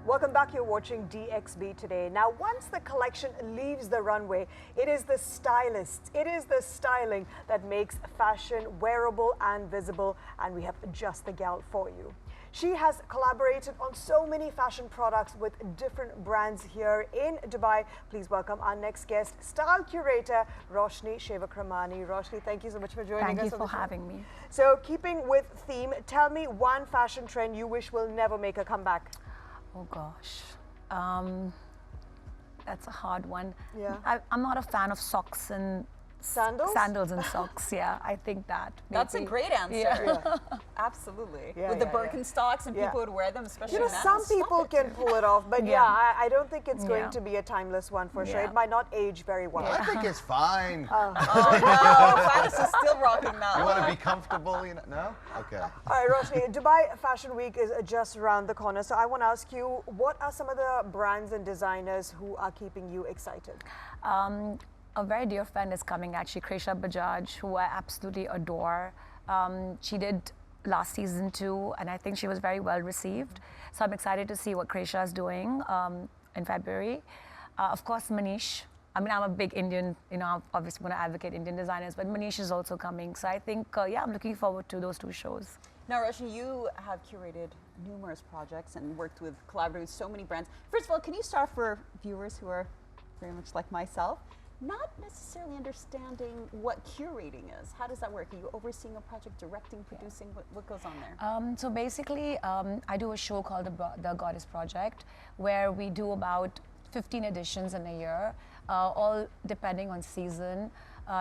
Welcome back. You're watching DXB today. Now, once the collection leaves the runway, it is the stylists, it is the styling that makes fashion wearable and visible, and we have just the gal for you. She has collaborated on so many fashion products with different brands here in Dubai. Please welcome our next guest, style curator Roshni Shewakramani. Roshni, thank you so much for joining us. Thank you for having me. So, keeping with theme, tell me one fashion trend you wish will never make a comeback. Oh gosh, that's a hard one. Yeah. I'm not a fan of socks and sandals. Sandals and socks. Yeah, I think that. Maybe. That's a great answer. Yeah. Absolutely. Yeah, With the Birkenstocks, and yeah. people would wear them, especially You know, now. some people can pull it off, but Yeah. I don't think it's going to be a timeless one for sure. Yeah. It might not age very well. I think it's fine. Oh no, Faris is still rocking that. You want to be comfortable, you know? No? Okay. All right, Roshni, Dubai Fashion Week is just around the corner. So I want to ask you, what are some of the brands and designers who are keeping you excited? A very dear friend is coming, actually, Krisha Bajaj, who I absolutely adore. She did last season too, and I think she was very well received. So I'm excited to see what Krisha is doing in February. Of course, Manish. I mean, I'm a big Indian, you know, I obviously want to advocate Indian designers, but Manish is also coming. So I think, yeah, I'm looking forward to those two shows. Now, Roshni, you have curated numerous projects and collaborated with so many brands. First of all, can you start for viewers who are very much like myself, not necessarily understanding what curating is? How does that work? Are you overseeing a project, directing, producing? What goes on there? So basically, I do a show called the Goddess Project, where we do about 15 editions in a year, all depending on season.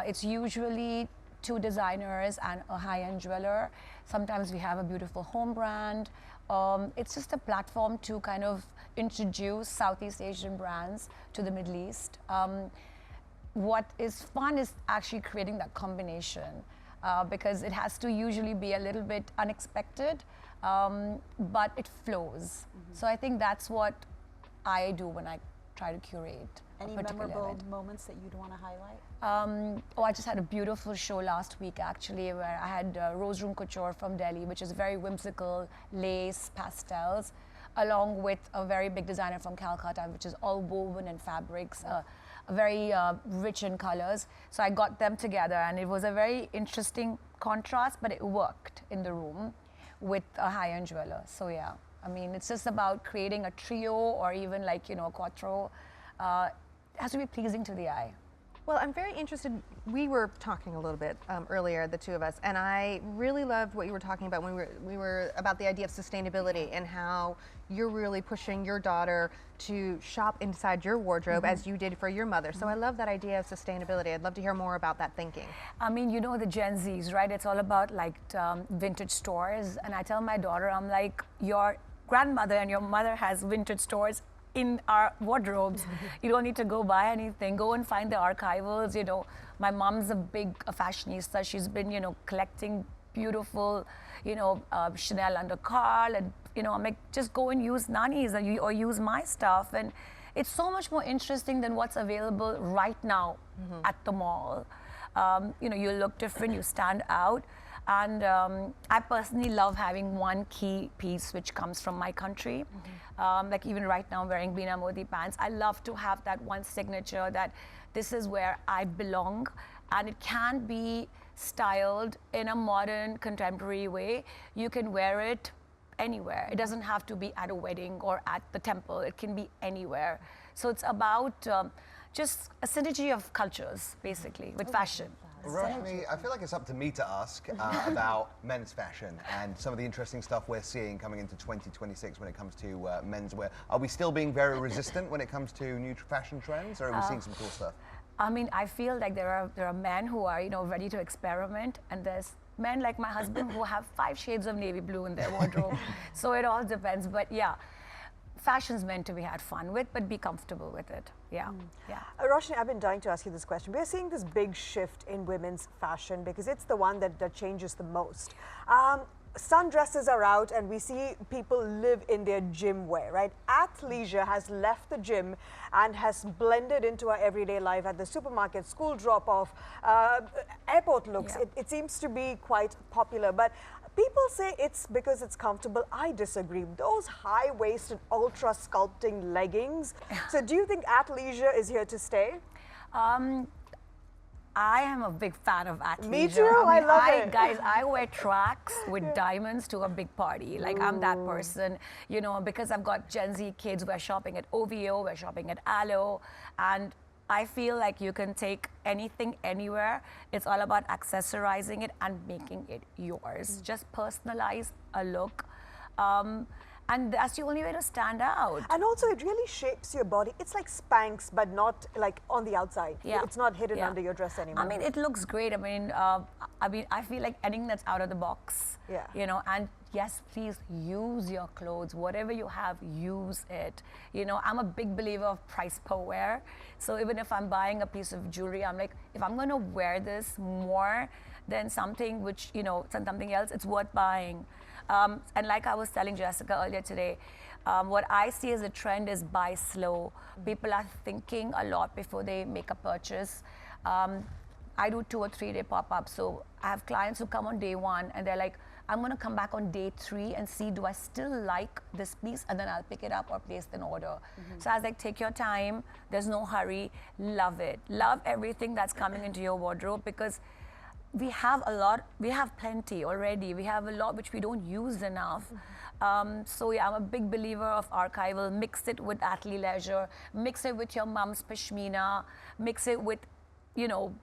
It's usually 2 designers and a high-end jeweler. Sometimes we have a beautiful home brand. It's just a platform to kind of introduce Southeast Asian brands to the Middle East. What is fun is actually creating that combination because it has to usually be a little bit unexpected, but it flows. So I think that's what I do when I try to curate. Any memorable moments that you'd want to highlight? Oh, I just had a beautiful show last week, actually, where I had Rose Room Couture from Delhi, which is very whimsical lace, pastels, along with a very big designer from Calcutta, which is all woven in fabrics, very rich in colors. So I got them together, and it was a very interesting contrast, but it worked in the room with a high-end jeweler. So yeah, I mean, it's just about creating a trio or even like, you know, a quattro. It has to be pleasing to the eye. Well, I'm very interested. We were talking a little bit earlier, the two of us, and I really loved what you were talking about when we were about the idea of sustainability and how you're really pushing your daughter to shop inside your wardrobe as you did for your mother. So I love that idea of sustainability. I'd love to hear more about that thinking. I mean, you know, the Gen Zs, right? It's all about like vintage stores, and I tell my daughter, I'm like, your grandmother and your mother has vintage stores in our wardrobes. You don't need to go buy anything. Go and find the archivals. You know, my mom's a big fashionista. She's been, you know, collecting beautiful, you know, Chanel under Carl, and you know, I'm like, just go and use Nani's or use my stuff, and it's so much more interesting than what's available right now at the mall. You know, you look different, you stand out. And I personally love having one key piece which comes from my country. Like even right now I'm wearing Bina Modi pants. I love to have that one signature that this is where I belong, and it can be styled in a modern, contemporary way. You can wear it anywhere. It doesn't have to be at a wedding or at the temple. It can be anywhere. So it's about just a synergy of cultures, basically, with fashion. Roshni, I feel like it's up to me to ask about men's fashion and some of the interesting stuff we're seeing coming into 2026 when it comes to menswear. Are we still being very resistant when it comes to new fashion trends, or are we seeing some cool stuff? I mean, I feel like there are men who are, you know, ready to experiment, and there's men like my husband who have 5 shades of navy blue in their wardrobe. So it all depends, but yeah. Fashion's meant to be had fun with, but be comfortable with it. Yeah, yeah. Roshni, I've been dying to ask you this question. We're seeing this big shift in women's fashion because it's the one that changes the most. Sundresses are out, and we see people live in their gym wear, right? Athleisure has left the gym and has blended into our everyday life at the supermarket, school drop-off, airport looks. Yeah. It seems to be quite popular, but People say it's because it's comfortable. I disagree. Those high-waisted, ultra-sculpting leggings. So do you think athleisure is here to stay? I am a big fan of athleisure. Me too, I love it. Guys, I wear tracks with diamonds to a big party. Like, I'm that person, you know, because I've got Gen Z kids, we're shopping at OVO, we're shopping at Alo, and I feel like you can take anything anywhere. It's all about accessorizing it and making it yours. Just personalize a look. And that's the only way to stand out. And also, it really shapes your body. It's like Spanx, but not like on the outside. Yeah. It's not hidden Yeah. under your dress anymore. I mean, it looks great. I mean, I feel like anything that's out of the box. Yeah. You know, and yes, please use your clothes. Whatever you have, use it. You know, I'm a big believer of price per wear. So even if I'm buying a piece of jewelry, I'm like, if I'm going to wear this more than something which, you know, something else, it's worth buying. And like I was telling Jessica earlier today, what I see as a trend is buy slow. People are thinking a lot before they make a purchase. I do 2 or 3 day pop-ups. So I have clients who come on day 1 and they're like, I'm going to come back on day 3 and see, do I still like this piece? And then I'll pick it up or place an order. So I was like, take your time. There's no hurry. Love it. Love everything that's coming into your wardrobe, because we have plenty already. We have a lot which we don't use enough. So yeah, I'm a big believer of archival. Mix it with athleisure, mix it with your mom's pashmina, mix it with, you know,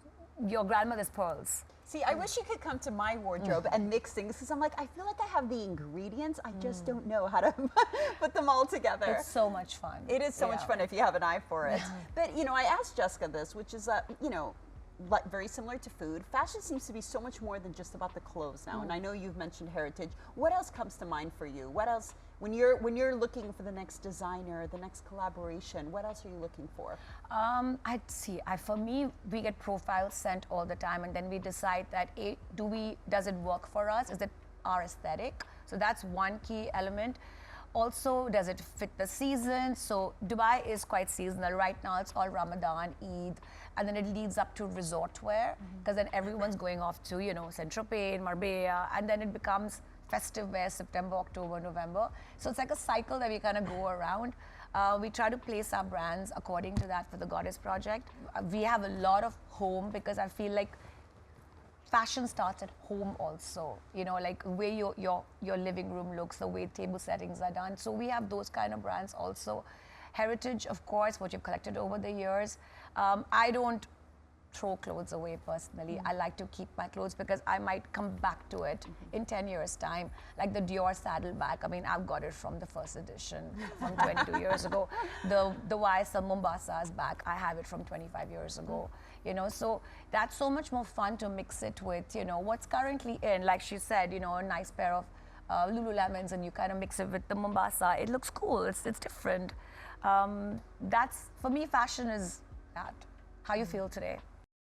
your grandmother's pearls. See, I wish you could come to my wardrobe and mix things, because I'm like, I feel like I have the ingredients, I just don't know how to put them all together. It's so much fun. It is so much fun if you have an eye for it. But, you know, I asked Jessica this, which is, you know, like very similar to food, fashion seems to be so much more than just about the clothes now. And I know you've mentioned heritage. What else comes to mind for you? What else, when you're looking for the next designer, the next collaboration, what else are you looking for? I'd see. For me, we get profiles sent all the time, and then we decide that does it work for us? Is it our aesthetic? So that's one key element. Also, does it fit the season? So Dubai is quite seasonal. Right now, it's all Ramadan, Eid, and then it leads up to resort wear, because then everyone's going off to, you know, Saint-Tropez, Marbella, and then it becomes festive wear, September, October, November. So it's like a cycle that we kind of go around. We try to place our brands according to that for the Goddess Project. We have a lot of home, because I feel like fashion starts at home also, you know, like where your living room looks, the way table settings are done. So we have those kind of brands also. Heritage, of course, what you've collected over the years. I don't throw clothes away personally. I like to keep my clothes, because I might come back to it in 10 years time. Like the Dior saddleback, I mean, I've got it from the first edition from 22 years ago. The YSL Mombasa is back. I have it from 25 years ago. You know, so that's so much more fun to mix it with, you know, what's currently in. Like she said, you know, a nice pair of Lululemons, and you kind of mix it with the Mombasa. It looks cool. It's different. That's, for me, fashion is that. How you feel today.